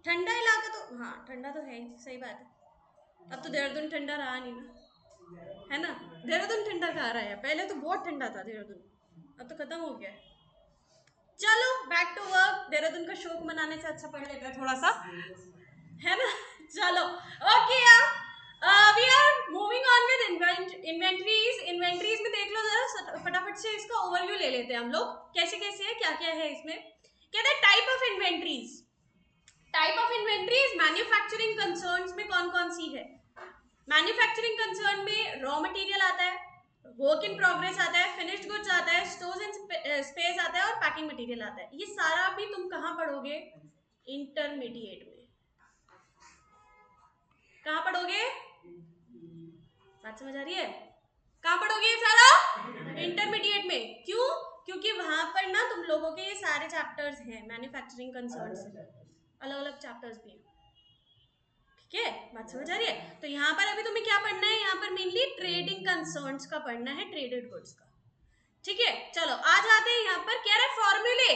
ठंडा इलाका तो हाँ ठंडा तो है ही, सही बात है। अब तो देहरादून ठंडा रहा नहीं ना, है ना। देहरादून ठंडा कहाँ रहा है, पहले तो बहुत ठंडा था देहरादून, अब तो खत्म हो गया है। चलो बैक टू वर्क, देहरादून का शोक मनाने से अच्छा पढ़ लेते हैं थोड़ा सा, है ना। चलो okay we are moving on with inventories. Inventories में देख लो जरा फटाफट से, इसका ओवरव्यू ले लेते हैं हम लोग, कैसे कैसे है, क्या क्या है इसमें। कहते हैं type of inventories. Type of inventories manufacturing concerns में कौन कौन सी है। मैन्युफैक्चरिंग कंसर्न में रॉ मटेरियल आता है, वर्क इन प्रोग्रेस आता है, फिनिश्ड गुड्स आता है, स्टोर्स एंड स्पेस आता है, और पैकिंग मटेरियल आता है। ये सारा भी तुम कहाँ पढ़ोगे, इंटरमीडिएट में। कहाँ पढ़ोगे, बात समझ आ रही है, कहाँ पढ़ोगे ये सारा, इंटरमीडिएट में। क्यों, क्योंकि वहां पर ना तुम लोगों के ये सारे चैप्टर्स हैं मैन्युफैक्चरिंग कंसर्न से, अलग अलग चैप्टर्स भी हैं, ठीक है, बात समझ आ रही है। तो यहाँ पर अभी तुम्हें क्या पढ़ना है, यहाँ पर मेनली ट्रेडिंग कंसर्न्स का पढ़ना है, ट्रेडेड गुड्स का, ठीक है। चलो आ जाते हैं यहाँ पर, कह रहे फॉर्मूले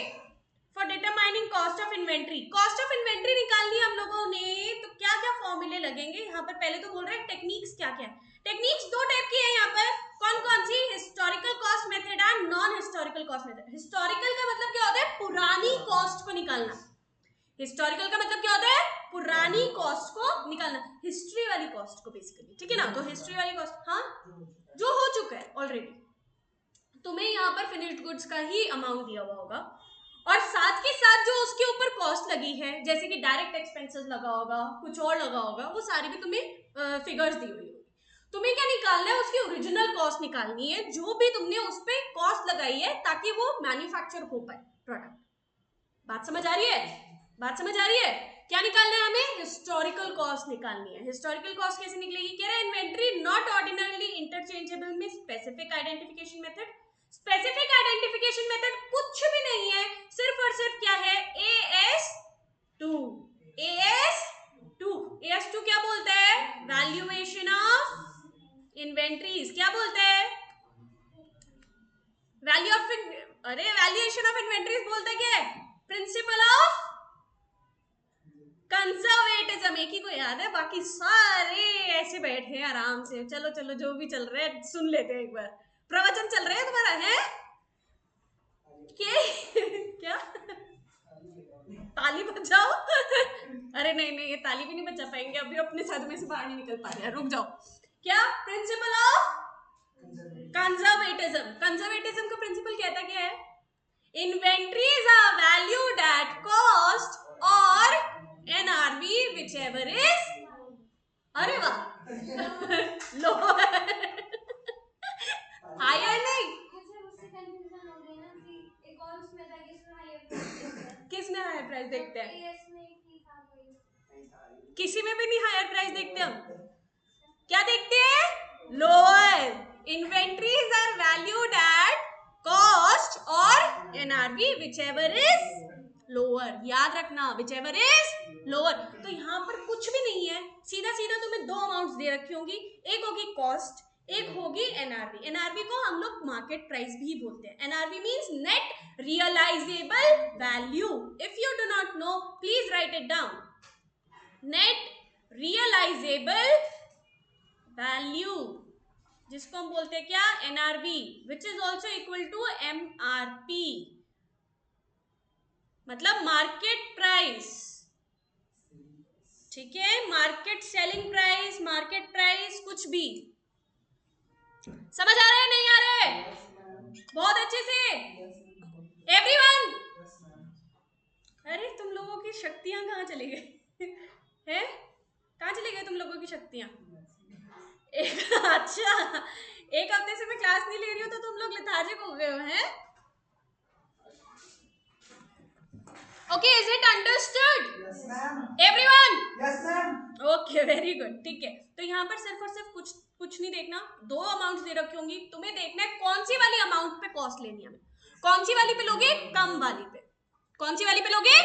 for determining cost of inventory. Cost of inventory निकालनी है हम लोगों ने, तो क्या क्या फॉर्मूले लगेंगे यहाँ पर। पहले तो बोल रहे हैं टेक्निक्स क्या क्या है। टेक्निक्स दो टाइप की है यहाँ पर, कौन कौन सी, historical cost method and non historical cost method. Historical का मतलब क्या होता है, पुरानी कॉस्ट को निकालना। हिस्टोरिकल का मतलब क्या होता है, पुरानी कॉस्ट को निकालना, हिस्ट्री वाली कॉस्ट को बेसिकली, ठीक है ना। तो हिस्ट्री वाली कॉस्ट, हाँ जो हो चुका है ऑलरेडी, तुम्हें यहाँ पर फिनिश्ड गुड्स का ही अमाउंट दिया हुआ होगा, और साथ के साथ जो उसके ऊपर कॉस्ट लगी है, जैसे कि डायरेक्ट एक्सपेंसेस लगा होगा, कुछ और लगा होगा, वो सारी भी तुम्हें फिगर्स दी हुई होगी। तुम्हें क्या निकालना है, उसकी ओरिजिनल कॉस्ट निकालनी है, जो भी तुमने उस पर कॉस्ट लगाई है, ताकि वो मैन्युफैक्चर हो पाए प्रोडक्ट। बात समझ आ रही है, बात समझ आ रही है। क्या निकालना है हमें, हिस्टोरिकल कॉस्ट निकालनी है। हिस्टोरिकल कॉस्ट कैसे निकलेगी, कह रहा है इन्वेंट्री नॉट ऑर्डिनरली इंटरचेंजेबल में specific identification method. Specific identification method कुछ भी नहीं है, सिर्फ और सिर्फ क्या है, AS2। AS2, AS2 क्या बोलता है, वैल्यूएशन ऑफ इन्वेंट्रीज। क्या बोलता है, वैल्यू ऑफ, अरे वैल्यूएशन ऑफ इन्वेंट्रीज बोलता है क्या है, प्रिंसिपल ऑफ कंजर्वेटिज्म। एक ही को याद है, बाकी सारे ऐसे बैठे हैं आराम से। चलो चलो जो भी चल रहा है सुन लेते हैं एक बार, प्रवचन चल रहा है तुम्हारा, है क्या ताली बजाओ। अरे नहीं नहीं, ये ताली भी नहीं बजा पाएंगे, अभी अपने सदमे से बाहर नहीं निकल पा रहे हैं, रुक जाओ। क्या, प्रिंसिपल ऑफ कंजर्वेटिज्म। कंजर्वेटिज्म का प्रिंसिपल कहता क्या है, inventories are valued at cost और NRV whichever is, अरे वाह लो हायर नहीं, किसने हायर प्राइस देखते हैं, किसी में भी नहीं हायर प्राइस देखते हम, क्या देखते हैं, lower. Inventories are valued at cost और NRV whichever is लोअर, याद रखना whichever is लोअर। तो यहाँ पर कुछ भी नहीं है, सीधा सीधा तुम्हें दो अमाउंट्स दे रखी होंगी, एक होगी कॉस्ट, एक होगी NRV। NRV को हम लोग मार्केट प्राइस भी बोलते हैं। NRV means net realisable value. If you do not know please write it down, net realisable value, जिसको हम बोलते हैं क्या, NRV, which is also equal to MRP, मतलब मार्केट प्राइस, ठीक है। Market selling price, market price, कुछ भी समझ आ रहे हैं, नहीं आ रहे, बहुत अच्छे से एवरीवन। अरे तुम लोगों की शक्तियां कहाँ चली गई हैं, कहाँ चली गई तुम लोगों की शक्तियां। अच्छा, एक हफ्ते से मैं क्लास नहीं ले रही हूँ तो तुम लोग लेथार्जिक हो गए हो, हैं। Okay, is it understood everyone, yes ma'am, okay very good, ठीक है। तो यहाँ पर सिर्फ और सिर्फ कुछ नहीं देखना, दो अमाउंट्स दे रखी होंगी, तुम्हें देखना है कौन सी वाली अमाउंट पे कॉस्ट लेनी है, कौन सी वाली पे लोगे, कम वाली पे, कौन सी वाली पे लोगे,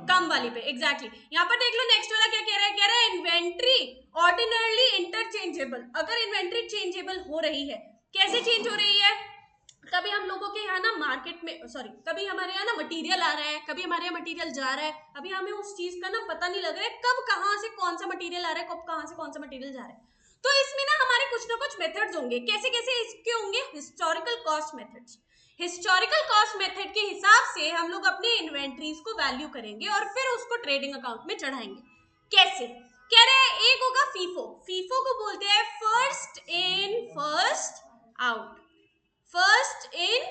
कम वाली पे, एग्जैक्टली। यहाँ पर देख लो नेक्स्ट वाला क्या कह रहा है, कह रहा है इन्वेंट्री ऑर्डिनरली इंटरचेंजेबल। अगर इन्वेंट्री चेंजेबल हो रही है, कैसे चेंज हो रही है, कभी हम लोगों के यहाँ ना मार्केट में कभी हमारे यहाँ ना मटेरियल आ रहा है, कभी हमारे यहाँ मटेरियल जा रहा है, अभी हमें उस चीज का ना पता नहीं लग रहा है कब कहाँ से कौन सा मटेरियल आ रहा है, कब कहाँ से कौन सा मटेरियल जा रहा है। तो इसमें ना हमारे कुछ ना कुछ मेथड्स होंगे। कैसे कैसे इसके होंगे? Historical cost methods. Historical cost method के हिसाब से हम लोग अपने इन्वेंट्रीज को वैल्यू करेंगे और फिर उसको ट्रेडिंग अकाउंट में चढ़ाएंगे। कैसे? कह रहे हैं एक होगा फीफो। फीफो को बोलते हैं first in first out. First in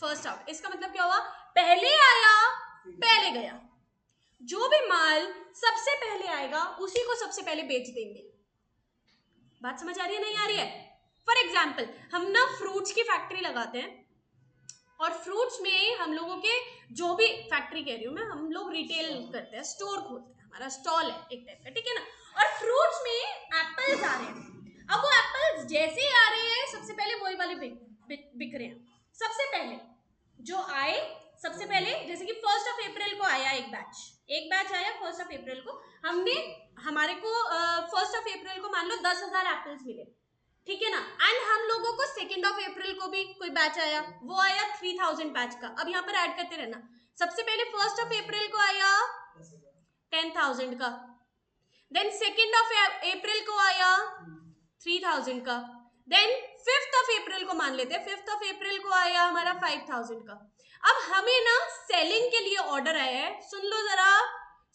first out, इसका मतलब क्या हुआ? पहले आया पहले गया। जो भी माल सबसे पहले आएगा उसी को सबसे पहले बेच देंगे। बात समझ आ रही है नहीं आ रही है? फॉर एग्जाम्पल हम ना फ्रूट्स की फैक्ट्री लगाते हैं और फ्रूट्स में हम लोगों के जो भी फैक्ट्री कह रही हूँ मैं, हम लोग रिटेल करते हैं, स्टोर खोलते हैं, हमारा स्टॉल है एक टाइप का, ठीक है ना। और फ्रूट्स में एप्पल्स आ रहे हैं। अब वो एप्पल्स जैसे ही आ रहे हैं सबसे पहले वही वाले बिक रहे हैं। सबसे पहले जो आए, सबसे पहले जैसे कि 1 अप्रैल को आया एक बैच आया 1 अप्रैल को, हमारे को 1 अप्रैल को मान लो 10,000 एप्पल्स मिले, ठीक है ना। एंड हम लोगों को 2 अप्रैल को भी कोई बैच आया, वो आया 3000 बैच का। अब यहाँ पर ऐड करते रहना। सबसे पहले 1 अप्रैल को आया 10,000 का, देन 2 अप्रैल को आया 3000 का, देन 5 अप्रैल को मान लेते हैं, 5 अप्रैल को आया हमारा 5000 का। अब हमें ना सेलिंग के लिए ऑर्डर आया है, सुन लो जरा,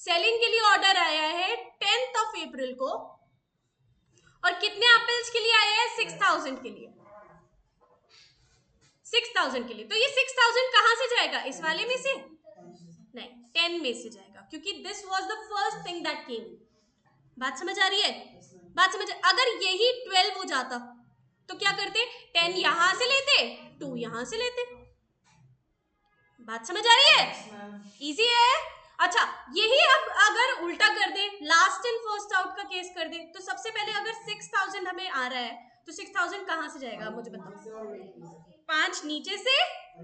सेलिंग के लिए ऑर्डर आया है 10 अप्रैल को, और कितने एप्पल्स के लिए आया है? 6000 के लिए, 6000 के लिए। तो ये 6000 कहां से जाएगा? इस वाले में से नहीं, 10 में से जाएगा, क्योंकि this was the first thing that came. बात समझ आ रही है? बात समझ। अगर यही 12 हो जाता तो क्या करते? 10 यहां से लेते, 2 यहां से लेते। बात समझ आ रही है? इजी है। अच्छा, यही अब अगर उल्टा कर दे, लास्ट इन फर्स्ट आउट का केस कर दे, तो सबसे पहले अगर 6000 हमें आ रहा है तो 6000 कहां से जाएगा मुझे बताओ? 5 नीचे से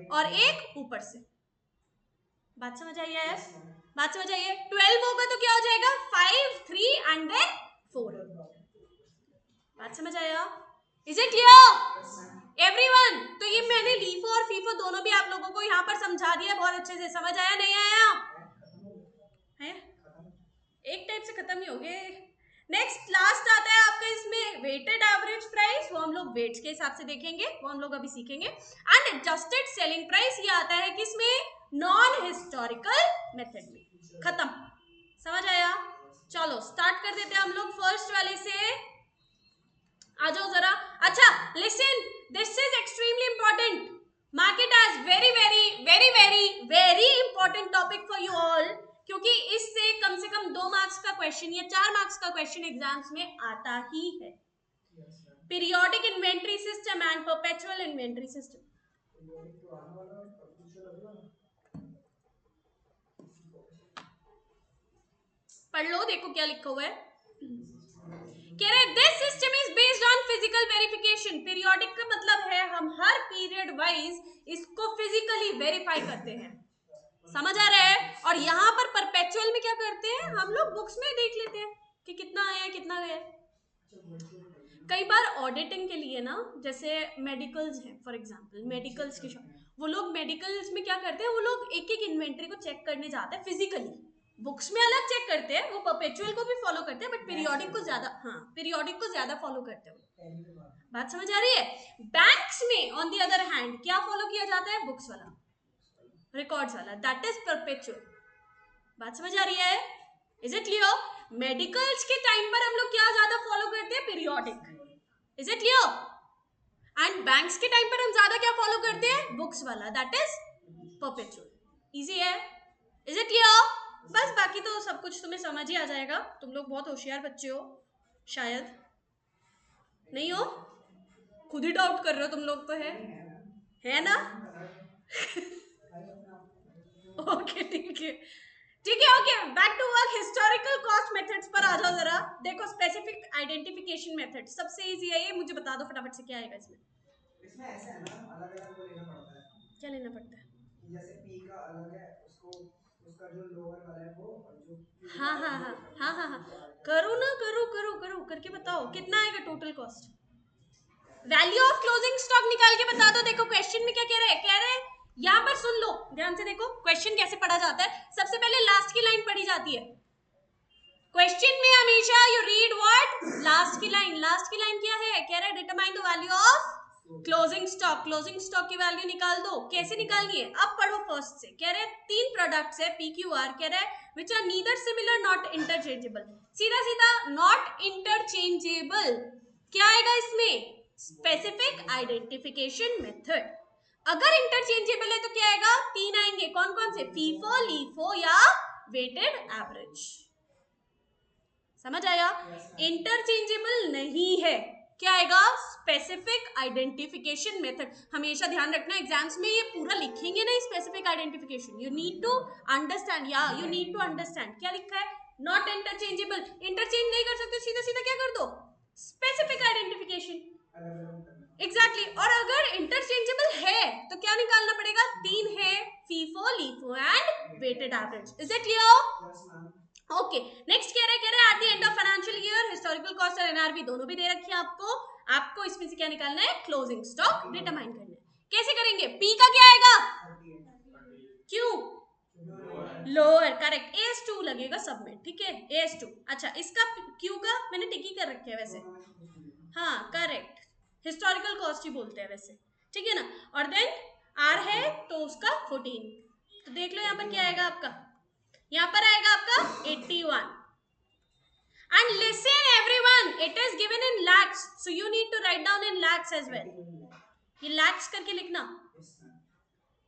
और 1 ऊपर से। बात समझ आई है? बात समझ आई है? 12 होगा तो क्या हो जाएगा? 5, 3 एंड देन 4। बात समझ आया? Is it clear everyone? तो ये मैंने लीफो और फीफो दोनों भी आप लोगों को यहाँ पर समझा दिया बहुत अच्छे से। समझ आया नहीं आया है? एक टाइप से खत्म ही हो गए। नेक्स्ट लास्ट आता है आपका इसमें वेटेड एवरेज प्राइस, वो हम लोग वेट्स के हिसाब से देखेंगे, वो हम लोग अभी सीखेंगे। एंड एडजस्टेड सेलिंग प्राइस, ये आता है किसमें? नॉन हिस्टोरिकल मेथड में। खत्म। समझ आया? चलो स्टार्ट कर देते हैं हम लोग फर्स्ट वाले से। आ जाओ जरा। अच्छा listen, this is extremely important, mark it as very very very very very important topic for you all, क्योंकि इससे कम से कम 2 मार्क्स का क्वेश्चन या 4 मार्क्स का क्वेश्चन एग्जाम्स में आता ही है। Periodic inventory system and perpetual inventory system. पढ़ लो, देखो क्या लिखा हुआ है। कह रहे this system is based on physical verification. Periodic का मतलब है हम हर पीरियड वाइज इसको फिजिकली वेरीफाई करते हैं। समझ आ रहा है? और यहाँ पर परपेचुअल में क्या करते हैं? हम लोग बुक्स में देख लेते हैं कि कितना आया कितना गया। कई बार ऑडिटिंग के लिए ना, जैसे मेडिकल्स हैं फॉर एग्जांपल, मेडिकल्स की शॉप, वो लोग मेडिकल्स में क्या करते हैं? वो लोग एक एक इन्वेंट्री को चेक करने जाते हैं फिजिकली। बुक्स में अलग चेक करते हैं, वो परपेचुअल को भी फॉलो करते हैं, बट पीरियोडिक को ज्यादा, हाँ पीरियोडिक को ज्यादा फॉलो करते हैं। बात समझ आ रही है? बैंक्स में ऑन दी अदर हैंड क्या फॉलो किया जाता है? बुक्स वाला, रिकॉर्ड्स वाला, दैट इज परपेचुअल। बात समझ आ रही है? Is it clear? मेडिकल्स के टाइम पर हम लोग क्या ज्यादा फॉलो करते हैं? Periodic. Is it clear? And banks के टाइम पर हम ज्यादा क्या फॉलो करते हैं? बुक्स वाला, दैट इज परपेचुअल। इजी है? Is it clear? बस बाकी तो सब कुछ तुम्हें समझ ही आ जाएगा। तुम लोग बहुत होशियार बच्चे हो, शायद नहीं हो? खुद ही डाउट कर रहे हो तुम लोग तो, है ना? ओके ठीक है, ठीक है, okay back to work. Historical cost methods पर आ जाओ जरा। देखो स्पेसिफिक आइडेंटिफिकेशन मेथड सबसे इजी है ये, मुझे बता दो फटाफट से क्या आएगा इसमें। इसमें ऐसा है ना, अलग अलग वो लेना पड़ता है। क्या लेना पड़ता है? जैसे पी का अलग है, उसको उसका जो लोअर वाला है वो, और जो हाँ हाँ हाँ हाँ हाँ हाँ, करो ना, करो करो करो करके बताओ कितना आएगा total cost. Value of closing stock निकाल के बता दो। देखो क्वेश्चन में क्या कह रहे हैं यहां पर सुन लो ध्यान से, देखो क्वेश्चन कैसे पढ़ा जाता है। सबसे पहले लास्ट की लाइन पढ़ी जाती है क्वेश्चन में हमेशा। यू रीड व्हाट, लास्ट की लाइन। लास्ट की लाइन क्या है, कह रहा है determine the value of closing stock. Closing stock की वैल्यू निकाल दो। कैसे निकालनी है, अब पढ़ो फर्स्ट से। कह रहे हैं 3 प्रोडक्ट्स है PQR, कह रहा है which are neither similar not interchangeable. सीधा सीधा नॉट इंटरचेंजेबल क्या आएगा इसमें, स्पेसिफिक आइडेंटिफिकेशन मेथड। अगर इंटरचेंजेबल है तो क्या आएगा, 3 आएंगे। कौन कौन से, फीफो, लीफो या वेटेड एवरेज। समझ आया, इंटरचेंजेबल नहीं है, क्या आएगा, स्पेसिफिक आइडेंटिफिकेशन मेथड। हमेशा ध्यान रखना एग्जाम्स में ये पूरा लिखेंगे नहीं specific identification, you need to understand, या यू नीड टू अंडरस्टैंड क्या लिखा है, नॉट इंटरचेंजेबल। इंटरचेंज नहीं कर सकते, सीधा सीधा क्या कर दो, स्पेसिफिक आइडेंटिफिकेशन। एग्जैक्टली और अगर इंटरचेंजेबल है तो क्या निकालना पड़ेगा, 3 है, FIFO, LIFO and weighted average. Is it clear? Okay next कह रहे हैं at the end of financial year historical cost और एनआरवी दोनों भी दे रखी है आपको। आपको इसमें से क्या निकालना है, क्लोजिंग स्टॉक डिटरमाइन करना है। कैसे करेंगे, पी का क्या आएगा, क्यों, लोअर, करेक्ट, AS2 लगेगा सब में, ठीक है AS2। अच्छा इसका क्यू का मैंने टिक ही कर रखे है वैसे, हाँ करेक्ट, हिस्टोरिकल कॉस्ट ही बोलते हैं वैसे, ठीक है ना। और देन आर है तो उसका 14, तो देख लो यहाँ पर क्या आएगा आपका, यहाँ पर आएगा आपका 81। And listen everyone, it is given in lakhs, so you need to write down in lakhs as well. ये lakhs करके लिखना,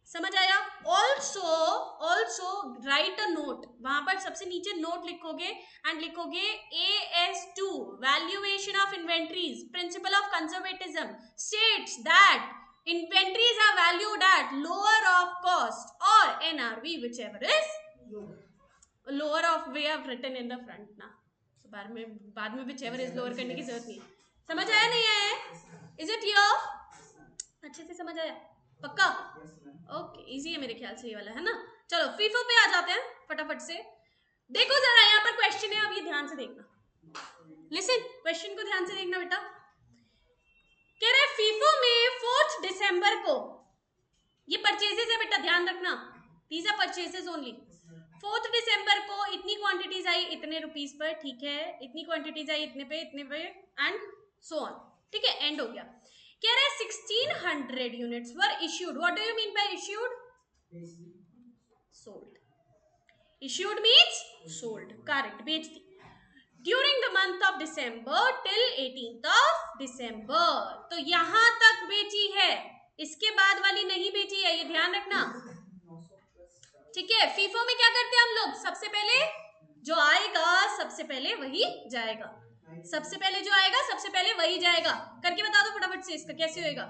समझ आया। also write a note, वहां पर सबसे नीचे नोट लिखोगे एंड लिखोगे AS2 valuation of inventories principle of conservatism states that inventories are valued at lower of cost or NRV whichever is lower of, we have written in the front ना, so बाद में whichever is lower करने की जरूरत नहीं। समझ आया नहीं आया, इज इट योर, अच्छे से समझ आया, पक्का, ओके इजी है मेरे ख्याल से ये वाला, है ना। चलो फीफो पे आ जाते हैं फटाफट से। देखो जरा यहाँ पर क्वेश्चन है, अब ये ध्यान से देखना, लिसन क्वेश्चन को ध्यान से देखना बेटा। कह रहे फीफो में 4 दिसंबर को, ये परचेजेस है बेटा ध्यान रखना, दीज आर परचेजेस ओनली। 4 दिसंबर को इतनी क्वांटिटीज आई इतने रुपीस पर, ठीक है, इतनी क्वांटिटीज आई इतने पे एंड सो ऑन, ठीक है, एंड हो गया। कह रहे 1600 units were issued, what do you mean by issued, sold, issued means sold, correct, बेच दी during the month of December till 18th of December, तो यहां तक बेची है, इसके बाद वाली नहीं बेची है, ये ध्यान रखना, ठीक है। फीफो में क्या करते हैं हम लोग, सबसे पहले जो आएगा सबसे पहले वही जाएगा, सबसे पहले जो आएगा सबसे पहले वही जाएगा। करके बता दो फटाफट से इसका कैसे होएगा।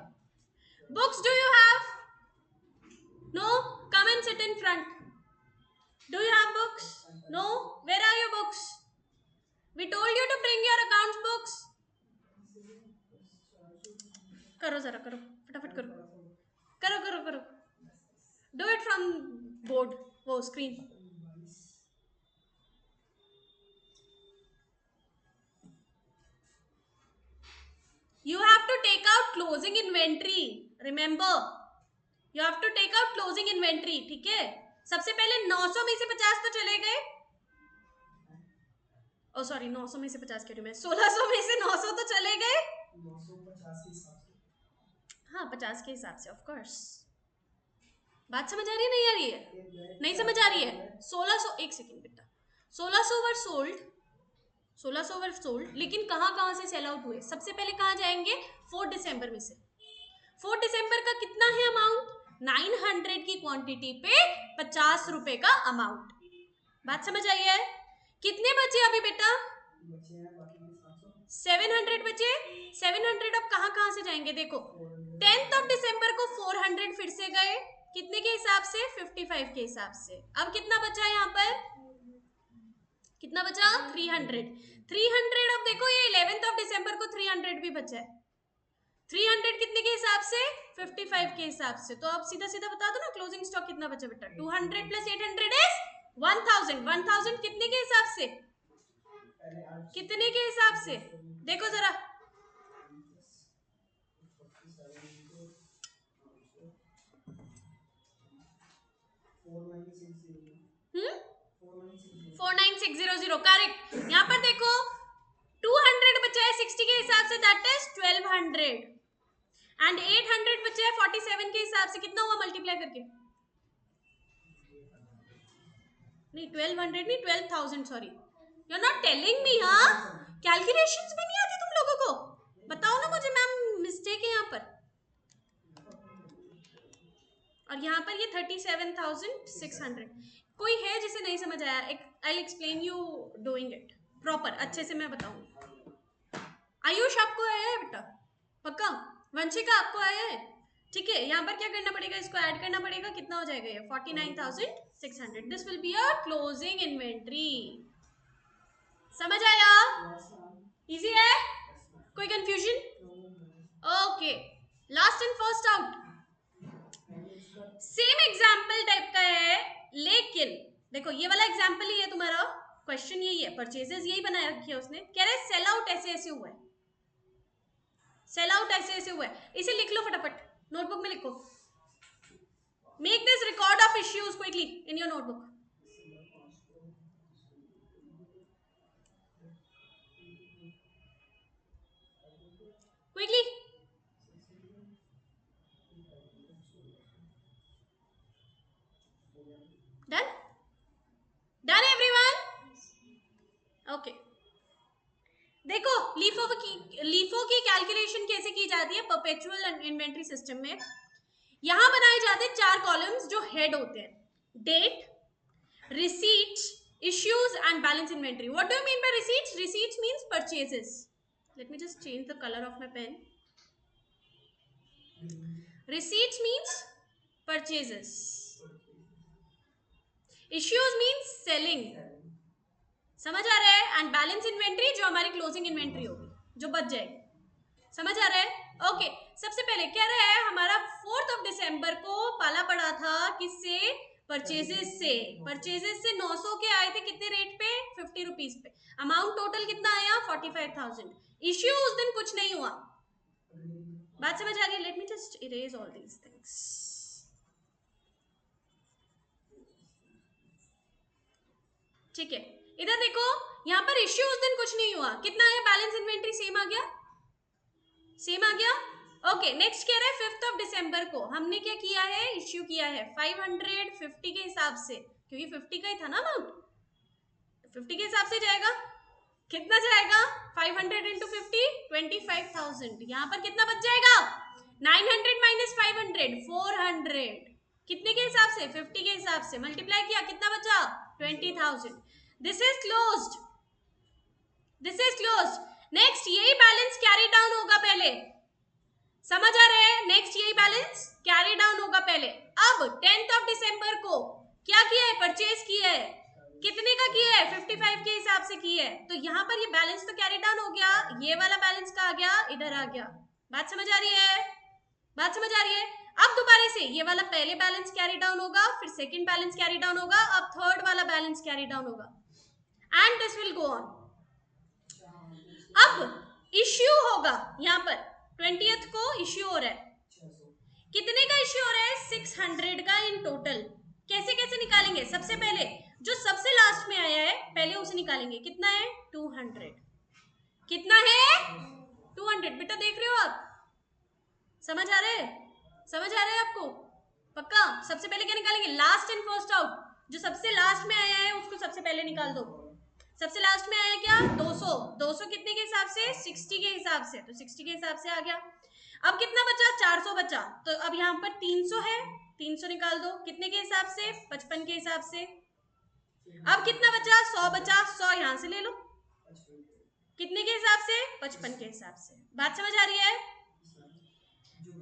Books do you have, no, come and sit in front, do you have books, no, where are your books, we told you to bring your accounts books, करो जरा, करो फटाफट करो, करो करो करो, डू इट फ्रॉम बोर्ड, वो screen. You have to take out closing inventory, remember you have to take out closing inventory, ठीक है। सबसे पहले 900 में से 50 तो चले गए, ओ सॉरी 900 में से 50 कह रही हूँ मैं, 1600 में से 900 तो चले गए, 950 के हिसाब से, हाँ 50 के हिसाब से, ऑफ कोर्स। बात समझ आ रही है नहीं आ रही है, नहीं समझ आ रही है। 1600, एक सेकेंड बेटा, 1600 वर सोल्ड, 1600 वर सोल्ड, लेकिन कहाँ से सेल आउट हुए, सबसे पहले कहाँ जाएंगे, 4 दिसंबर में से। 4 दिसंबर का कितना है अमाउंट, 900 की क्वांटिटी पे 50 रुपए का अमाउंट, बात समझ आई है। कितने बचे अभी बेटा, 700 बचे, 700 अब कहाँ से जाएंगे, देखो 10th ऑफ दिसंबर को 400 फिर से गए, कितने के हिसाब से, 55 के हिसाब से। अब कितना बचा यहाँ पर, कितना बचा, 300 अब देखो ये 11th ऑफ दिसंबर को 300 भी बचा है, 300 कितने के हिसाब से, 55 के हिसाब से। तो आप सीधा सीधा बता दो ना क्लोजिंग स्टॉक कितना बचा बेटा, 200 प्लस 800 इज 1000, 1000 कितने के हिसाब से, कितने के हिसाब से, देखो जरा 49,600 करेक्ट। यहाँ पर देखो 200 बचा है 60 के हिसाब से, दैट इज 1200 एंड 800 बचा है 47 के हिसाब से, कितना हुआ मल्टीप्लाई करके? नहीं 1200 नहीं 12,000, sorry you are not telling me. हाँ कैलकुलेशंस भी नहीं आती तुम लोगों को, बताओ ना मुझे मैम, मिस्टेक है यहाँ पर। और यहाँ पर ये 37,600। कोई है जिसे नहीं समझ आया? I explain you doing it proper, अच्छे से मैं बताऊंगी। आयुष आपको आया है बेटा? पक्का? वंशिका आपको आया है? ठीक है, यहाँ पर क्या करना पड़ेगा, इसको ऐड करना पड़ेगा, कितना हो जाएगा ये 49,600। This will be your closing inventory. समझ आया? इजी है? कोई confusion? Okay, last and first out same example type का है, लेकिन देखो ये वाला एग्जाम्पल ही है तुम्हारा, क्वेश्चन यही है, परचेजेस यही बनाए रखी है उसने, कह रहे सेल आउट ऐसे ऐसे हुआ है, सेल आउट ऐसे ऐसे हुआ है। इसे लिख लो फटाफट, नोटबुक में लिखो। Make this record of issues quickly in your notebook. Quickly. Done? Done everyone? Okay, देखो लीफो की कैलकुलेशन कैसे की जाती है परपेचुअल इन्वेंट्री सिस्टम में। यहां बनाए जाते हैं 4 कॉलम्स जो हेड होते हैं, date, receipts, issues and balance inventory. What do you mean by receipts? Receipts means purchases. Let me just change the color of my pen. Receipts means purchases. Issues means selling. समझ आ रहा है? And balance inventory जो हमारी closing inventory होगी, जो बच जाएगी। समझ आ रहा है? ओके, सबसे पहले क्या रहा है, हमारा 4 दिसंबर को पाला पड़ा था किससे? परचेजेस से। परचेजेस से 900 के आए थे, कितने रेट पे? 50 रुपीज पे। अमाउंट टोटल कितना आया? 45,000। इश्यू उस दिन कुछ नहीं हुआ। बात समझ आ रही है? Let me just erase all these things. ठीक है, इधर देखो, यहाँ पर इश्यू उस दिन कुछ नहीं हुआ, कितना आया? बैलेंस इन्वेंट्री सेम आ गया, सेम आ गया। ओके, नेक्स्ट कह रहा है 5 दिसंबर को हमने क्या किया है? इश्यू किया है 550 के हिसाब से, क्योंकि 50 का ही था ना अमाउंट, 50 के हिसाब से जाएगा। कितना जाएगा? 500 इंटू 50 25,000। यहाँ पर कितना बच जाएगा? 900 माइनस 500 400। कितने के हिसाब से? 50 के हिसाब से। मल्टीप्लाई किया, कितना बचा? 20,000। This is closed, this is closed. Next यही बैलेंस कैरी डाउन होगा पहले, समझ आ रहे हैं? नेक्स्ट यही बैलेंस कैरी डाउन होगा पहले। अब 10 दिसंबर को क्या किया है? परचेज किया है, कितने का किया है? 55 के हिसाब से किया है, तो यहाँ पर ये बैलेंस तो कैरी डाउन हो गया, ये वाला बैलेंस का आ गया, इधर आ गया। बात समझ आ रही है? बात समझ आ रही है? अब दोबारा से ये वाला पहले बैलेंस कैरी डाउन होगा, फिर सेकंड बैलेंस कैरी डाउन होगा, अब थर्ड वाला बैलेंस कैरी डाउन होगा, and this will go on. अब इश्यू होगा, यहाँ पर 20th को इश्यू हो रहा है, कितने का इश्यू हो रहा है? 600 का इन टोटल। कैसे कैसे निकालेंगे? सबसे पहले जो सबसे लास्ट में आया है पहले उसे निकालेंगे, कितना है? 200। कितना है? 200। बेटा देख रहे हो आप? समझ आ रहे है? समझ आ रहा है आपको? पक्का? सबसे पहले क्या निकालेंगे? Last and first out. जो सबसे लास्ट में आया है उसको सबसे पहले निकाल दो। सबसे लास्ट में आया क्या? 200। 200 कितने के हिसाब से? 60 के हिसाब से, तो 60 के हिसाब से आ गया। अब कितना बचा? 400 बचा, तो अब यहाँ पर 300 है, 300 निकाल दो, कितने के हिसाब से? 55 के हिसाब से। अब कितना बचा? 100 बचा, 100 यहाँ से ले लो, कितने के हिसाब से? 55 के हिसाब से। बात समझ आ रही है?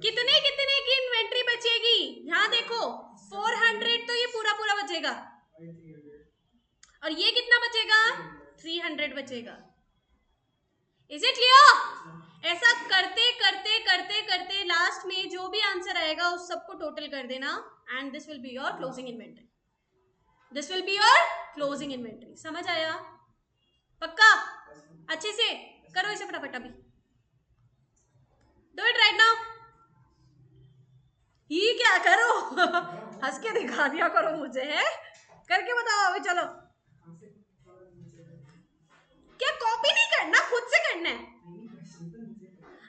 कितने कितने की इन्वेंट्री बचेगी? यहाँ देखो 400 तो ये पूरा पूरा बचेगा, और ये कितना बचेगा? 300 बचेगा। Is it clear? ऐसा करते करते करते करते लास्ट में जो भी आंसर आएगा उस सबको टोटल कर देना, and this will be your closing inventory. This will be your closing inventory. समझ आया? पक्का? अच्छे से करो इसे फटाफट, अभी डू इट राइट नाउ। ये क्या करो हंस के दिखा दिया करो मुझे, है करके बताओ अभी। चलो क्या कॉपी नहीं करना, खुद से करना है।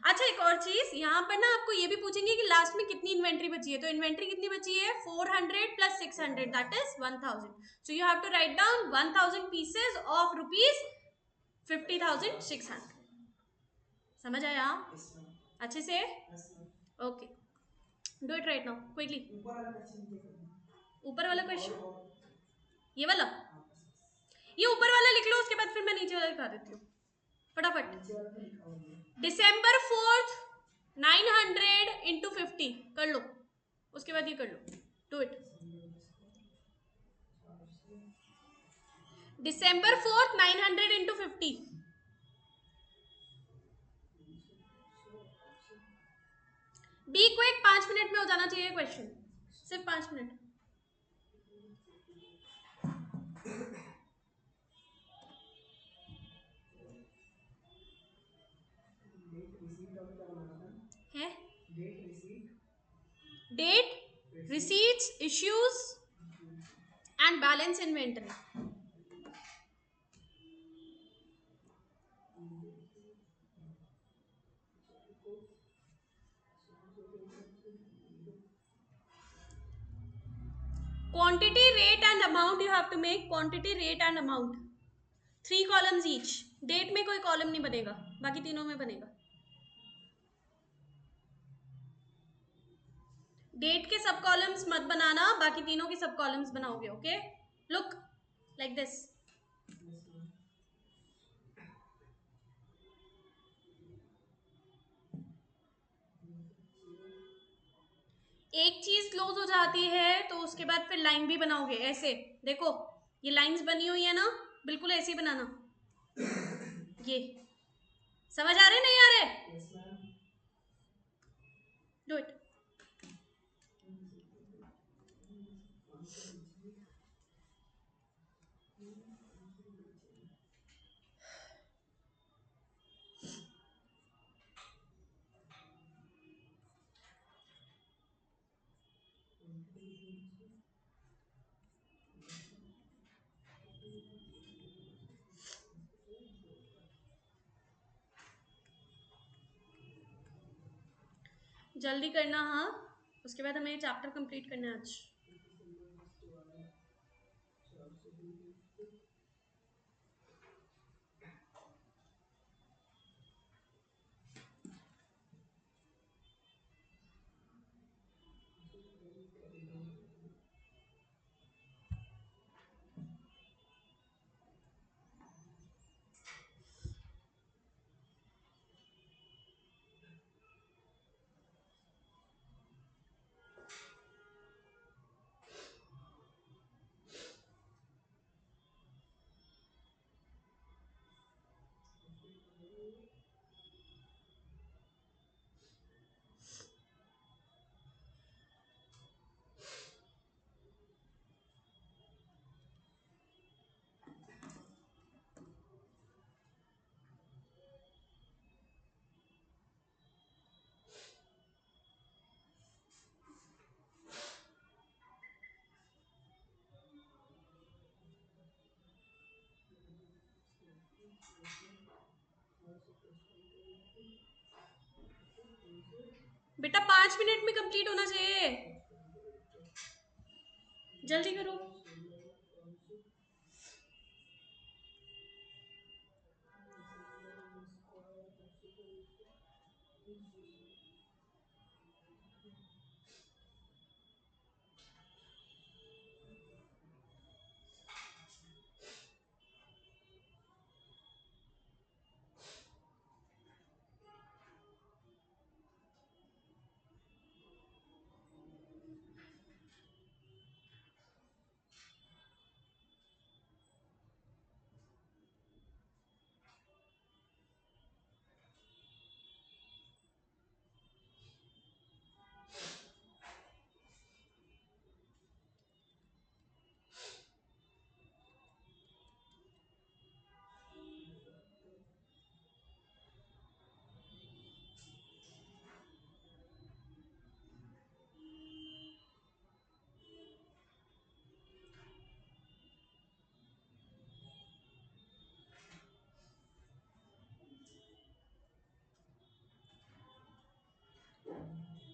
अच्छा एक और चीज, यहाँ पर ना आपको ये भी पूछेंगे कि लास्ट में कितनी इन्वेंट्री बची है। तो इन्वेंट्री कितनी बची है, 400 plus 600 that is 1000। So you have to write down 1000 pieces of rupees 50,600। समझ आया अच्छे से? Okay, do it right now quickly. ऊपर वाला क्वेश्चन, ये वाला, ये ऊपर वाला लिख लो, उसके बाद फिर मैं नीचे वाला दिखा देती हूँ फटाफट। December 4th 900 इंटू 50 कर लो, उसके बाद ये कर लो, do it. December 4th 900 into 50। Be quick, 5 minute में हो जाना चाहिए क्वेश्चन, सिर्फ 5 मिनट। है date, receipts, issues and balance inventory. Quantity, rate and amount you have to make. Quantity, rate and amount, 3 columns each. Date में कोई column नहीं बनेगा, बाकी तीनों में बनेगा। डेट के सब कॉलम्स मत बनाना, बाकी तीनों के सब कॉलम्स बनाओगे। Okay, look like this. एक चीज क्लोज हो जाती है तो उसके बाद फिर लाइन भी बनाओगे ऐसे। देखो ये लाइंस बनी हुई है ना, बिल्कुल ऐसे ही बनाना। ये समझ आ रहे नहीं आ रहे? Do it. जल्दी करना हाँ, उसके बाद हमें चैप्टर कंप्लीट करना है आज। बेटा 5 मिनट में कंप्लीट होना चाहिए, जल्दी करो।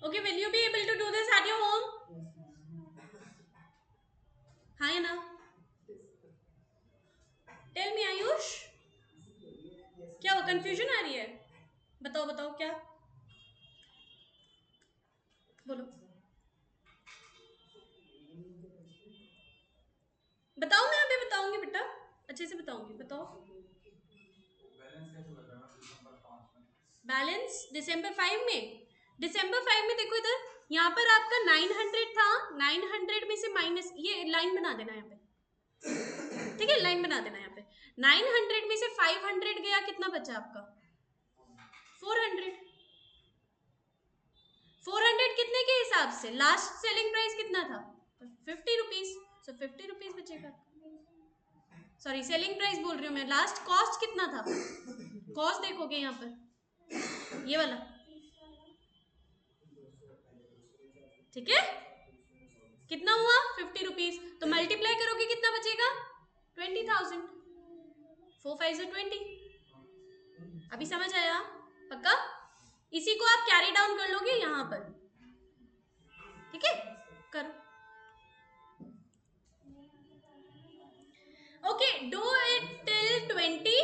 Okay, will you be able to do this at your home? हाँ या ना? Tell me आयुष, क्या वो कंफ्यूजन आ रही है? बताओ बताओ क्या? बोलो बताओ, मैं अभी बताऊंगी बेटा, अच्छे से बताऊंगी, बताओ। बैलेंस दिसंबर 5 में, दिसंबर 5 में देखो इधर, यहाँ पर आपका 900 था, 900 में से माइनस, ये लाइन बना देना यहाँ पे, ठीक है, लाइन बना देना यहाँ पे। 900 में से 500 गया, कितना बचा आपका? 400। 400 कितने के हिसाब से? लास्ट सेलिंग प्राइस कितना था? 50 रुपीज, सो 50 रुपीज बचेगा। सॉरी, सेलिंग प्राइस बोल रही हूँ मैं, लास्ट कॉस्ट कितना था? कॉस्ट देखोगे यहाँ पर, ये वाला, ठीक है, कितना हुआ? 50 रुपीज, तो मल्टीप्लाई करोगे कितना बचेगा? 20,000। 4 5 20। अभी समझ आया? पक्का? इसी को आप कैरी डाउन कर लोगे यहाँ पर, ठीक है, करो। ओके, डू इट टिल 20,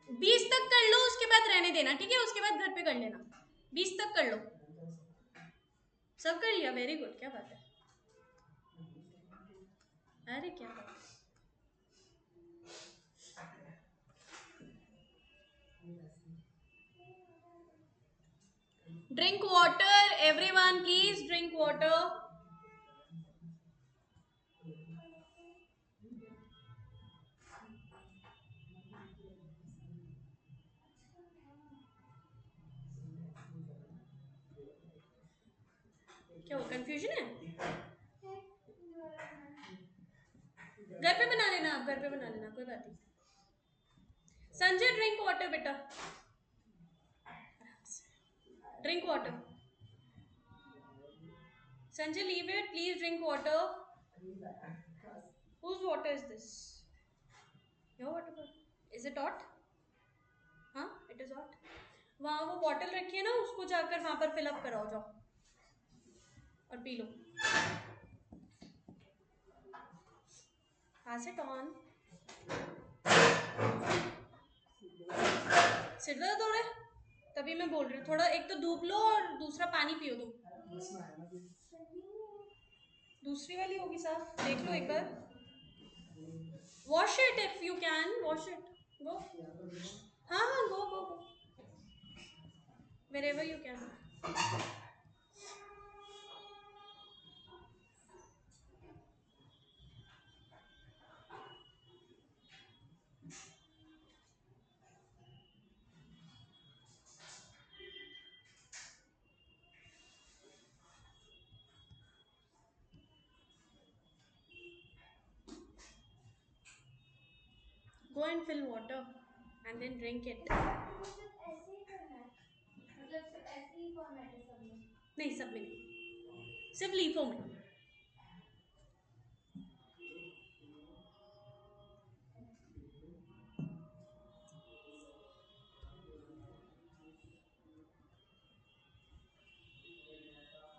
20 तक कर लो, उसके बाद रहने देना, ठीक है, उसके बाद घर पे कर लेना। 20 तक कर लो। सब कर लिया, वेरी गुड, क्या बात है, अरे क्या बात है। Drink water, everyone please drink water. क्या वो कंफ्यूजन है? घर पे बना लेना, आप घर पे बना लेना, कोई बात नहीं। संजय ड्रिंक वाटर बेटा, drink water. Sanjay leave it, please drink water. Whose water is this? Your water bottle? Is it hot? हाँ, it is hot. वहाँ वो बॉटल रखी है ना, उसको जाकर वहाँ पर फिल अप कराओ, जाओ और P low. Pass it on. सिर दर्द हो रहा है, तभी मैं बोल रही हूँ, थोड़ा एक तो धूप लो और दूसरा पानी पियो दो। दूसरी वाली होगी साफ, देख लो एक बार। Wash it if you can, wash it, go. हाँ हाँ, गो गो गो, wherever you can. Go and fill water and then drink it. नहीं, सब में नहीं, सिर्फ लीफो में।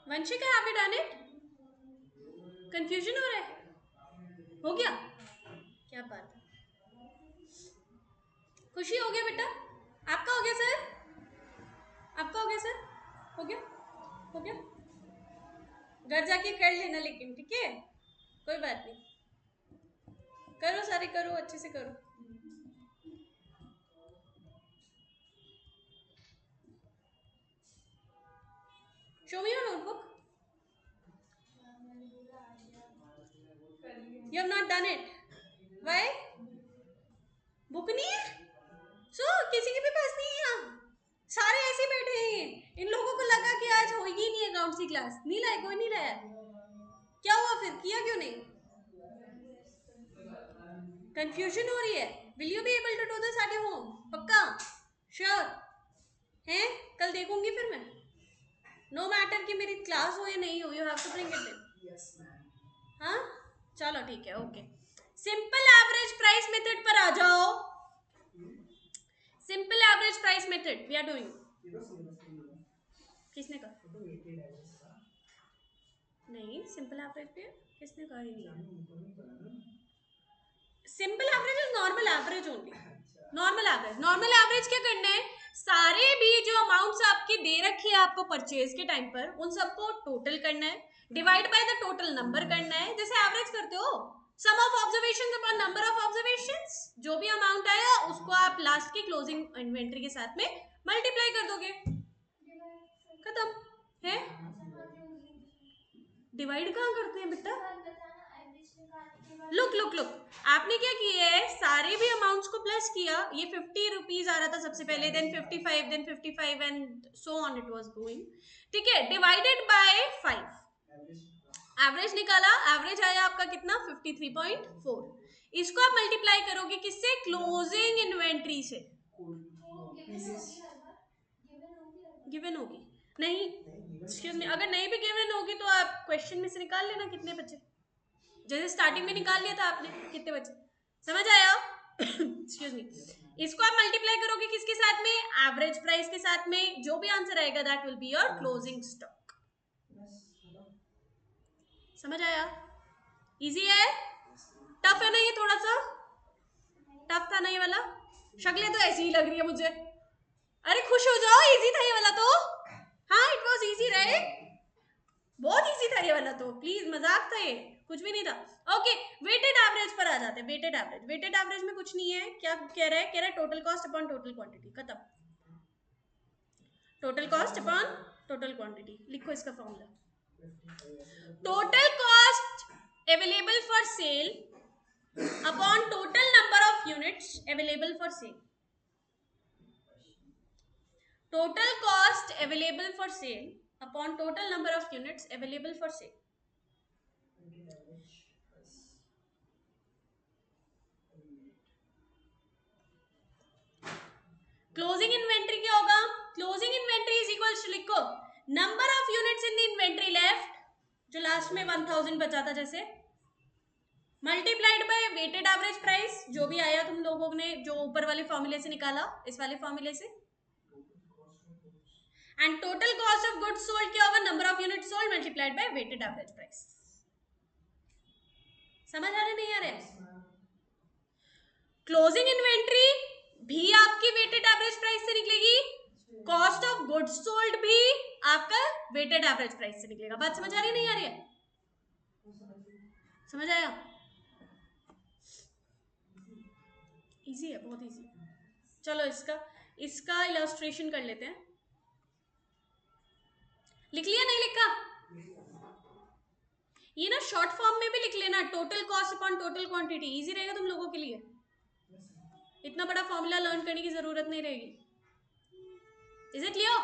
Vanshika, have you done it? Confusion हो रहा है? हो गया, क्या बात है, खुशी हो गया बेटा, आपका हो गया सर, आपका हो गया सर, हो गया, हो गया, घर जाके कर लेना लेकिन, ठीक है, कोई बात नहीं, करो सारे, करो अच्छे से करो। Show me your notebook. You have not done it. Why? Book नहीं है? किसी के भी पास नहीं है यहाँ, सारे ऐसे बैठे हैं, इन लोगों को लगा कि आज होगी ही नहीं अकाउंट्स की क्लास, नहीं लाए, कोई नहीं लाया, क्या हुआ फिर, किया क्यों नहीं? कंफ्यूजन हो रही है? Will you be able to do this at your home? पक्का? श्योर है? कल देखूंगी फिर मैं, नो मैटर कि मेरी क्लास हो या नहीं हो, you have to bring it in. हाँ, चलो ठीक है, okay. Simple average price method पर आ जाओ, simple average price method we are doing, किसने कहा? नहीं, सिंपल एवरेज भी है, किसने कहा ही नहीं? Simple average is normal average only. Normal average क्या करना है, सारे भी जो अमाउंट्स आपकी दे रखी है आपको परचेज के टाइम पर, उन सबको टोटल करना है, divide by the total number करना है, जैसे एवरेज करते हो sum of observations upon number of observations, जो भी अमाउंट आया उसको आप लास्ट की क्लोजिंग इन्वेंटरी के साथ में मल्टीप्लाई कर दोगे, खत्म है। डिवाइड कहाँ करते हैं बेटा? लुक आपने क्या किया है, सारे भी अमाउंट्स को प्लस किया, ये 50 रुपीज आ रहा था सबसे पहले, then 55, then 55 and so on it was going, ठीक है, डिवाइडेड बाय 5, एवरेज निकाला, एवरेज आया आपका कितना 53.4, इसको आप मल्टीप्लाई करोगे किससे, क्लोजिंग इन्वेंट्री से, गिवन होगी नहीं, एक्सक्यूज मी, अगर नहीं भी गिवन होगी तो आप क्वेश्चन में से निकाल लेना कितने बचे, जैसे स्टार्टिंग में निकाल लिया था आपने, कितने बचे, समझ आया? एक्सक्यूज मी, इसको आप मल्टीप्लाई करोगे किसके साथ में, एवरेज प्राइस के साथ में, जो भी आंसर आएगा that will be your closing stock. समझ आया? इजी है? टफ है ना ये, थोड़ा सा टफ था ना ये वाला, शक्लें तो ऐसी ही लग रही है मुझे, अरे खुश हो जाओ, इजी था ये वाला तो, हाँ इट वाज इजी राइट, बहुत इजी था ये वाला तो, प्लीज मजाक था ये, कुछ भी नहीं था। ओके, वेटेड एवरेज पर आ जाते हैं, वेटेड एवरेज में कुछ नहीं है, क्या कह रहा है total cost upon total quantity, खत्म, total cost upon total quantity, लिखो इसका formula, total cost available for sale upon total number of units available for sale, total cost available for sale upon total number of units available for sale. Closing inventory क्या होगा, closing inventory is equals to, लिखो number of units in the inventory left, जो last में 1000 बचा था जैसे, multiplied by weighted average price, जो भी आया तुम लोगों ने जो ऊपर वाले फॉर्मूले से निकाला, इस वाले फॉर्मूले से, and total cost of goods sold क्या होगा, number of unit sold multiplied by weighted average price. समझ आ रहा नहीं आ रहा? क्लोजिंग इन्वेंट्री भी आपकी वेटेड एवरेज प्राइस से निकलेगी, कॉस्ट ऑफ गुड्स सोल्ड भी आपका वेटेड एवरेज प्राइस से निकलेगा। बात समझ आ रही नहीं आ रही है? समझ आया? इजी है, बहुत इजी। चलो इसका इलस्ट्रेशन कर लेते हैं, लिख लिया नहीं लिखा, ये ना शॉर्ट फॉर्म में भी लिख लेना, total cost upon total quantity, easy रहेगा तुम लोगों के लिए, इतना बड़ा फॉर्मूला लर्न करने की जरूरत नहीं रहेगी। Is it clear?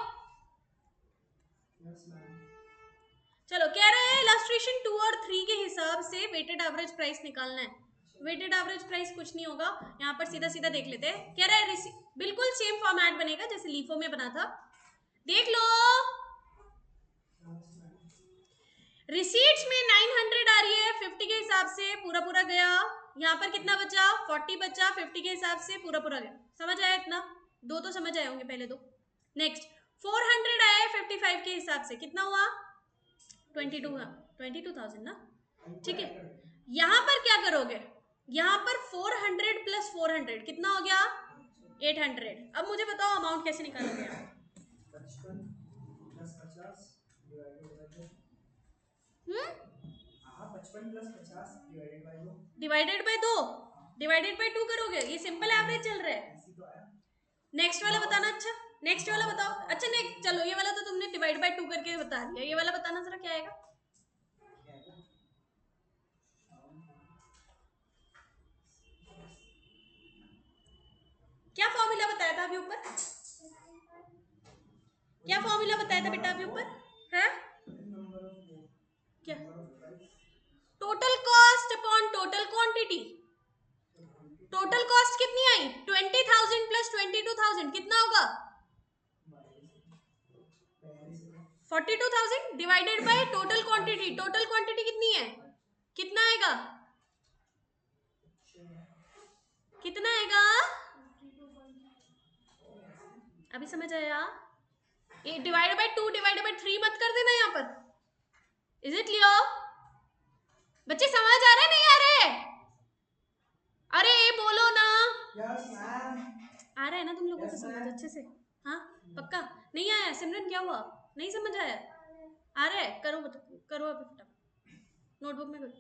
चलो, कह रहे हैं इलस्ट्रेशन 2 और 3 के हिसाब से वेटेड एवरेज प्राइस निकालना है। वेटेड एवरेज प्राइस कुछ नहीं होगा, यहाँ पर सीधा सीधा देख लेते हैं। कह रहा है बिल्कुल सेम फॉर्मेट बनेगा जैसे लीफो में बना था, देख लो। रिसीट्स में 900 आ रही है, 50 के हिसाब से पूरा पूरा गया, यहाँ पर कितना बचा, 40 बचा, 50 के हिसाब से पूरा पूरा गया। समझ आया इतना? दो तो समझ आए होंगे पहले दो। नेक्स्ट 400 आया 55 के हिसाब से, कितना हुआ 22,000 ना, ठीक है। यहाँ पर क्या करोगे, यहाँ पर 400 प्लस 400 कितना हो गया 800। अब मुझे बताओ अमाउंट कैसे निकालोगे आप? 55 plus 50 divided by 2, divided by 2 करोगे, ये सिंपल एवरेज चल रहा है। नेक्स्ट वाला बताना, अच्छा नेक्स्ट वाला बताओ। अच्छा नेक्स्ट, चलो ये वाला तो तुमने डिवाइड बाय 2 करके बता दिया, ये वाला बताना जरा क्या आएगा। क्या फॉर्मूला बताया था अभी ऊपर, क्या फॉर्मूला बताया था बेटा अभी ऊपर, है क्या, total cost upon total quantity. Total cost कितनी आई 20,000 प्लस 22,000 कितना होगा 42,000 divided by total quantity. Total quantity कितनी है, कितना आएगा, कितना आएगा, अभी समझ आया? डिवाइडेड बाय 2 डिवाइडेड बाय 3 मत कर देना यहाँ पर. Is it clear? बच्चे समझ आ रहे नहीं आ रहे? अरे बोलो ना. Yes ma'am. आ रहा है ना तुम लोगों को समझ अच्छे से? हाँ पक्का? नहीं आया सिमरन? क्या हुआ? नहीं समझ आया? आ रहा है? करो करो अभी फटाफट नोटबुक में करो.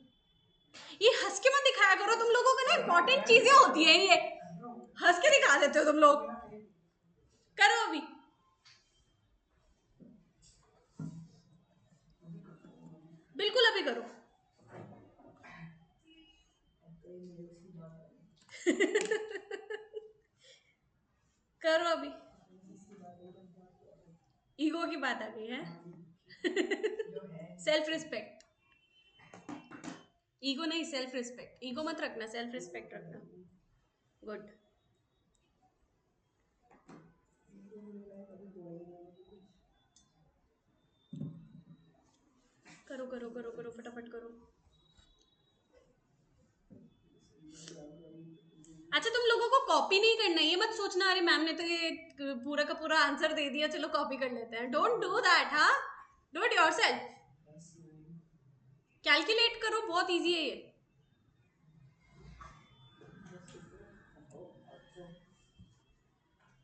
ये हंस के मत दिखाया करो तुम लोगों को ना, इंपॉर्टेंट चीजें होती है ये, हंस के दिखा देते हो तुम लोग. करो अभी. बिल्कुल अभी करो. करो अभी. ईगो की बात आ गई है. Self respect. ईगो नहीं, सेल्फ रिस्पेक्ट. ईगो मत रखना, सेल्फ रिस्पेक्ट रखना. गुड. करो करो करो करो फटाफट करो. अच्छा तुम लोगों को कॉपी नहीं करना, ये मत सोचना अरे मैम ने तो ये पूरा का पूरा आंसर दे दिया चलो कॉपी कर लेते हैं. Don't do that. हाँ, डू इट योरसेल्फ. कैलकुलेट करो, बहुत इजी है ये.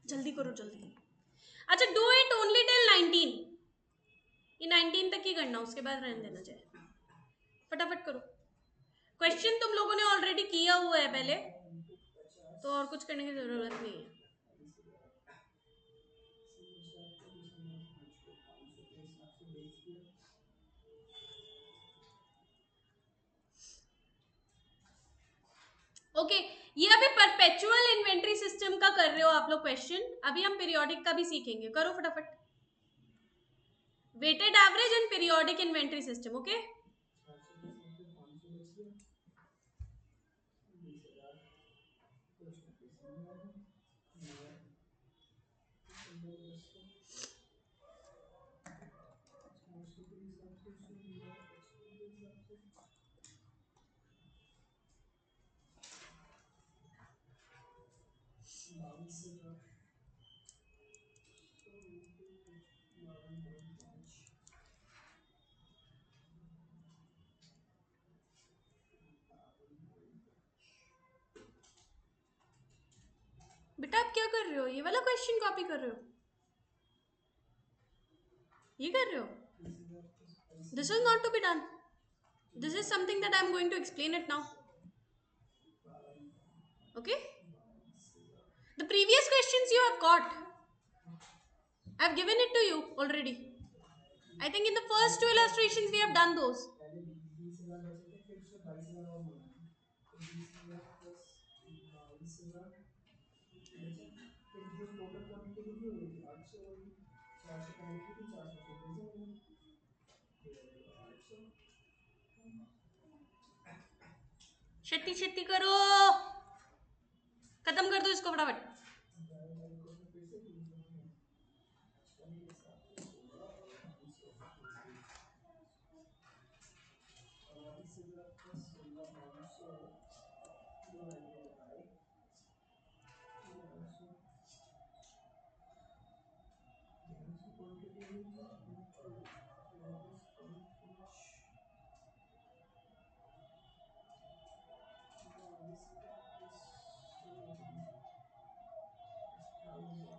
जल्दी करो जल्दी. अच्छा डू इट ओनली टिल 19. ये 19 तक ही करना, उसके बाद रहने देना चाहिए. फटाफट करो. क्वेश्चन तुम लोगों ने ऑलरेडी किया हुआ है पहले, तो और कुछ करने की जरूरत नहीं है. ओके ये अभी परपेचुअल इन्वेंट्री सिस्टम का कर रहे हो आप लोग क्वेश्चन. अभी हम पीरियोडिक का भी सीखेंगे. करो फटाफट. Weighted average and periodic inventory system. Okay बेटा आप क्या कर रहे हो? ये वाला क्वेश्चन कॉपी कर रहे हो? ये कर रहे हो? This is not to be done. This is something that I am going to explain it now. Okay? The previous questions you have got. I have given it to you already. I think in the first 2 illustrations we have done those. छट्टी छट्टी करो, खत्म कर दो इसको फटाफट.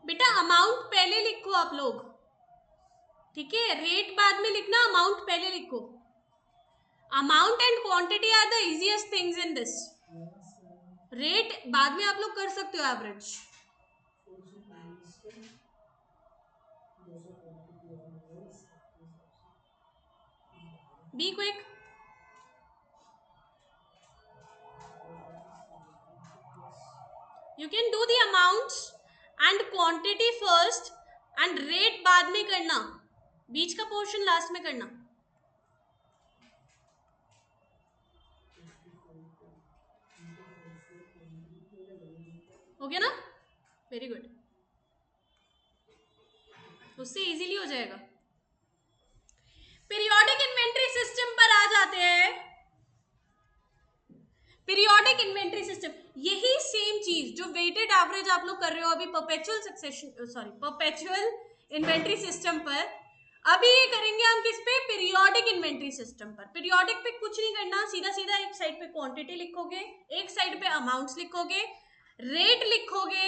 बेटा amount पहले लिखो आप लोग, ठीक है? रेट बाद में लिखना, अमाउंट पहले लिखो. Amount and quantity are the easiest things in this. Rate बाद में आप लोग कर सकते हो average. Be quick. You can do the amounts and quantity first and rate बाद में करना, बीच का पोर्शन लास्ट में करना. हो गया ना? Very good. उससे इजीली हो जाएगा. पीरियोडिक इन्वेंट्री सिस्टम पर आ जाते हैं. पीरियोडिक इन्वेंट्री सिस्टम यही सेम चीज जो वेटेड एवरेज आप लोग कर रहे हो अभी, perpetual succession perpetual inventory system पर। अभी ये करेंगे हम किस पे, पीरियोडिक इन्वेंट्री सिस्टम पर। पीरियोडिक पे कुछ नहीं करना, सीधा सीधा एक साइड पे क्वांटिटी लिखोगे, एक साइड पे अमाउंट्स लिखोगे, रेट लिखोगे,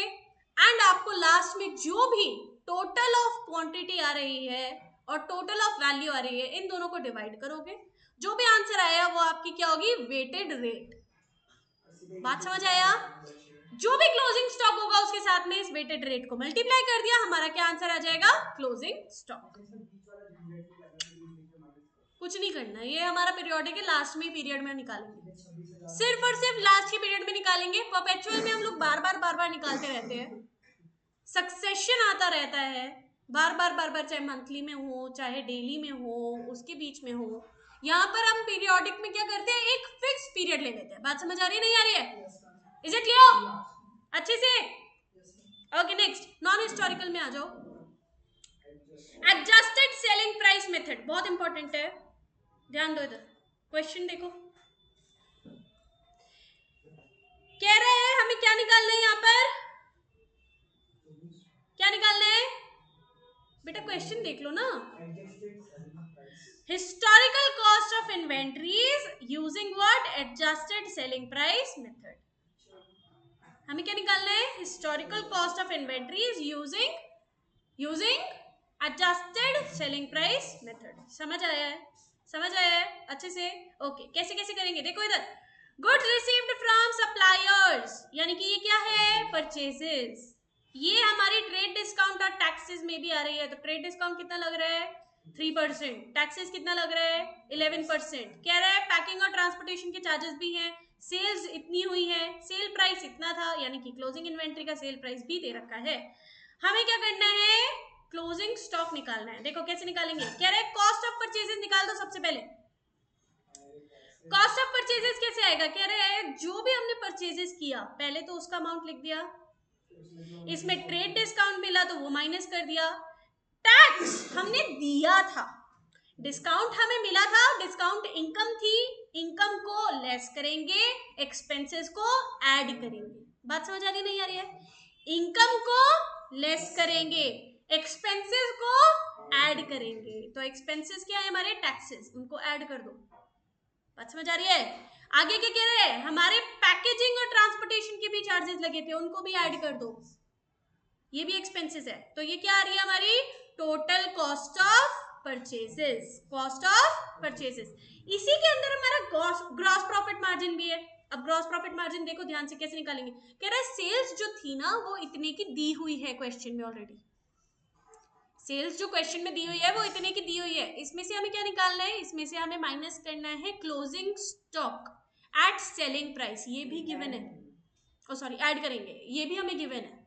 एंड आपको लास्ट में जो भी टोटल ऑफ क्वांटिटी आ रही है और टोटल ऑफ वैल्यू आ रही है, इन दोनों को डिवाइड करोगे। जो भी आंसर आया वो आपकी क्या होगी, वेटेड रेट। बात समझ आया? जो भी क्लोजिंग स्टॉक होगा उसके साथ में इस वेटेड रेट को मल्टीप्लाई कर दिया, हमारा क्या आंसर आ जाएगा, क्लोजिंग स्टॉक। कुछ नहीं करना, ये हमारा पीरियोडिक है, लास्ट में पीरियड में निकालेंगे, सिर्फ और सिर्फ लास्ट के पीरियड में निकालेंगे। परपेचुअल में हम लोग बार बार निकालते रहते हैं, सक्सेशन आता रहता है बार बार, चाहे मंथली में हो चाहे डेली में हो, उसके बीच में हो। यहाँ पर हम पीरियोडिक में क्या करते हैं, एक फिक्स पीरियड ले लेते हैं। बात समझ आ रही है, नहीं आ रही है? इज इट क्लियर अच्छे से? ओके नेक्स्ट, नॉन हिस्टोरिकल में आ जाओ। एडजस्टेड सेलिंग प्राइस मेथड बहुत इंपॉर्टेंट है, ध्यान दो इधर। क्वेश्चन देखो, कह रहे हैं हमें क्या निकालना है यहाँ पर, क्या निकालना है बेटा, क्वेश्चन देख लो ना। Historical cost of inventories using what, adjusted selling price method. हमें क्या निकालना है, historical cost of inventories using adjusted selling price method. समझ आया है? समझ आया है अच्छे से? ओके, कैसे कैसे करेंगे देखो इधर। गुड्स रिसीव्ड फ्रॉम सप्लायर्स, यानी कि ये क्या है, परचेजेस। ये हमारी ट्रेड डिस्काउंट और टैक्सेस में भी आ रही है। तो ट्रेड डिस्काउंट कितना लग रहा है, 3%, टैक्सेस कितना लग रहा है, 11%। कह रहा है पैकिंग और ट्रांसपोर्टेशन के चार्जेस भी हैं, सेल्स इतनी हुई है, सेल प्राइस इतना था, यानी कि क्लोजिंग इन्वेंट्री का सेल प्राइस भी दे रखा है। हमें क्या करना है, क्लोजिंग स्टॉक निकालना है। देखो कैसे निकालेंगे, कह रहे हैं कॉस्ट ऑफ परचेजेस निकाल दो सबसे पहले। कॉस्ट ऑफ परचेजेस कैसे आएगा, कह रहे हैं जो भी हमने परचेजेस किया पहले तो उसका अमाउंट लिख दिया, इसमें ट्रेड डिस्काउंट मिला तो वो माइनस कर दिया, टैक्स हमने दिया था, डिस्काउंट हमें मिला था, डिस्काउंट इनकम थी, इनकम को लेस करेंगे, एक्सपेंसेस को ऐड करेंगे। बात समझ आ रही नहीं आ रही है? इनकम को लेस करेंगे, एक्सपेंसेस को ऐड करेंगे। तो एक्सपेंसेस क्या है हमारे, टैक्सेस, उनको ऐड कर दो। बात समझ आ रही है? आगे क्या कह रहे हैं, हमारे पैकेजिंग और ट्रांसपोर्टेशन के भी चार्जेस लगे थे, उनको भी ऐड कर दो, ये भी एक्सपेंसेस है। तो ये क्या आ रही है हमारी, total cost of purchases, cost of purchases. इसी के अंदर हमारा ग्रॉस प्रॉफिट मार्जिन भी है। अब ग्रॉस प्रॉफिट मार्जिन देखो ध्यान से कैसे निकालेंगे, कह रहा है सेल्स जो थी ना वो इतने की दी हुई है, क्वेश्चन में ऑलरेडी सेल्स जो क्वेश्चन में दी हुई है वो इतने की दी हुई है। इसमें से हमें क्या निकालना है, इसमें से हमें माइनस करना है closing stock at selling price, ये भी गिवन है, ओ सॉरी ऐड करेंगे, ये भी हमें गिवन है।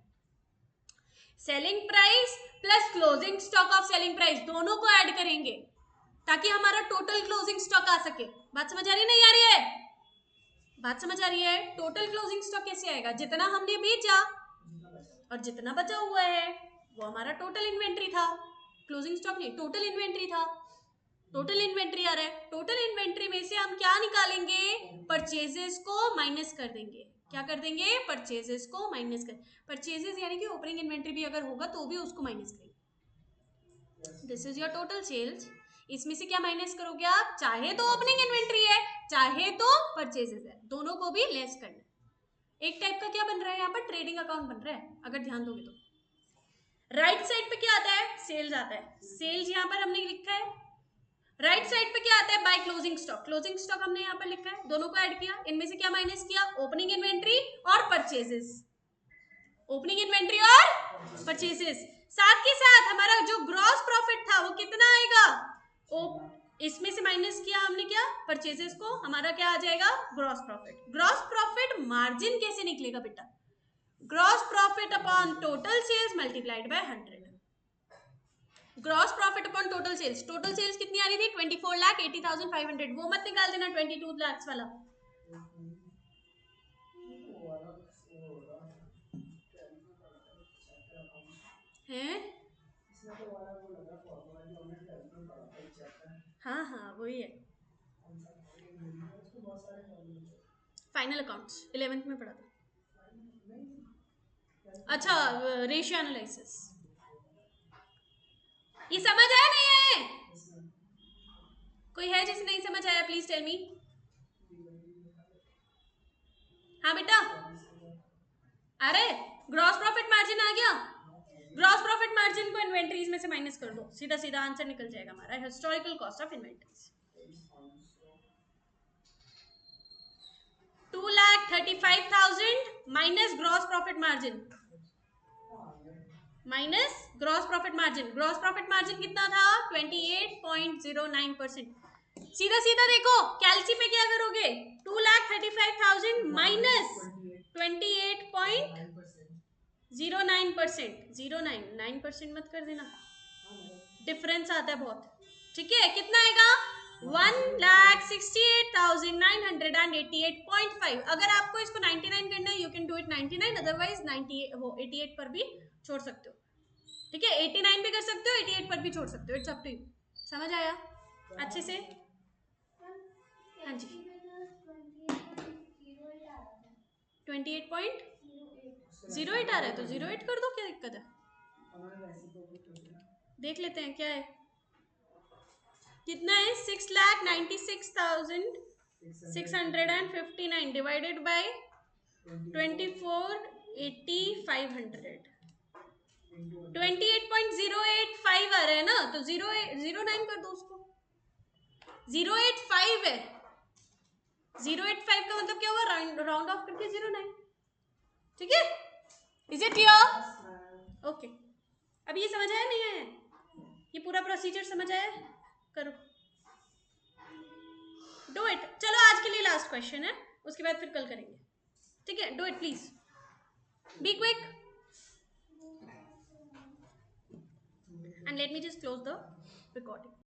Selling price plus closing stock of selling price दोनों को ऐड करेंगे ताकि हमारा टोटल क्लोजिंग स्टॉक आ सके। बात समझ आ रही है नहीं आ रही है? बात समझ आ रही है? टोटल क्लोजिंग स्टॉक कैसे आएगा, जितना हमने बेचा और जितना बचा हुआ है वो हमारा टोटल इन्वेंट्री था, क्लोजिंग स्टॉक नहीं, टोटल इन्वेंट्री था। टोटल इन्वेंट्री आ रहा है, टोटल इन्वेंट्री में से हम क्या निकालेंगे, परचेजेस को माइनस कर देंगे। क्या कर देंगे, परचेजेस को माइनस कर, परचेजेस यानी कि ओपनिंग इन्वेंट्री भी अगर होगा तो भी उसको माइनस करेंगे। This is your total sales, इसमें से क्या माइनस करोगे आप, चाहे तो ओपनिंग इन्वेंट्री है चाहे तो परचेजेस है, दोनों को भी लेस करना है। एक टाइप का क्या बन रहा है यहाँ पर, ट्रेडिंग अकाउंट बन रहा है अगर ध्यान दोगे तो। राइट साइड पे क्या आता है, सेल्स आता है, सेल्स यहाँ पर हमने लिखा है। राइट साइड पे क्या आता है, by closing stock, closing stock हमने यहाँ पर लिखा है, दोनों को ऐड किया, इनमें से क्या माइनस किया, ओपनिंग इन्वेंट्री और परचेजेस, ओपनिंग इन्वेंट्री और परचेजेस। साथ के साथ हमारा जो ग्रॉस प्रॉफिट था वो कितना आएगा, इसमें से माइनस किया हमने क्या, परचेजेस को, हमारा क्या आ जाएगा, gross profit. Gross profit margin कैसे निकलेगा बेटा, gross profit upon total sales multiplied by 100। Gross profit upon total sales, total sales कितनी आ रही थी, 24,80,500, वो मत निकाल देना 22 लाख वाला है। हाँ हाँ वही है, फाइनल अकाउंट्स 11th में पढ़ा था। अच्छा, रेशियो एनालिसिस, ये समझ आया नहीं आया? कोई है जिसे नहीं समझ आया? Please tell me. हाँ बेटा, अरे ग्रॉस प्रॉफिट मार्जिन आ गया। ग्रॉस प्रॉफिट मार्जिन को इन्वेंटरीज में से माइनस कर दो, सीधा सीधा आंसर निकल जाएगा हमारा। Historical cost of inventories 2,35,000 minus gross profit margin, minus gross profit margin. Gross profit margin कितना था? 28.09%। सीधा सीधा देखो, कैलसी पे क्या करोगे? 2,35,000 माइनस 28.09%। 09% मत कर देना, डिफरेंस आता है बहुत। ठीक है, कितना आएगा? 1,68,988.5। अगर आपको इसको 99 करना है, you can do it 99, otherwise 98 वो 88 पर भी छोड़ सकते हो। ठीक है, 89 भी कर सकते हो, 88 पर भी छोड़ सकते हो, इट्स अप टू यू। समझ आया अच्छे से? हाँ जी, 28.08 आ रहा है तो 08 कर दो, क्या दिक्कत है? देख लेते हैं क्या है। कितना है? 6,96,659 डिवाइडेड बाय 24,80,500, 28.085 आ रहा है ना, तो 09 कर दो उसको। 085 है, 085 का मतलब क्या हुआ? राउंड ऑफ करके 09। ठीक है, इज इट क्लियर? ओके, अब ये समझ आया नहीं आया? ये पूरा प्रोसीजर समझ आया? करो, डू इट। चलो आज के लिए लास्ट क्वेश्चन है, उसके बाद फिर कल करेंगे। ठीक है, do it please, be quick and let me just close the recording.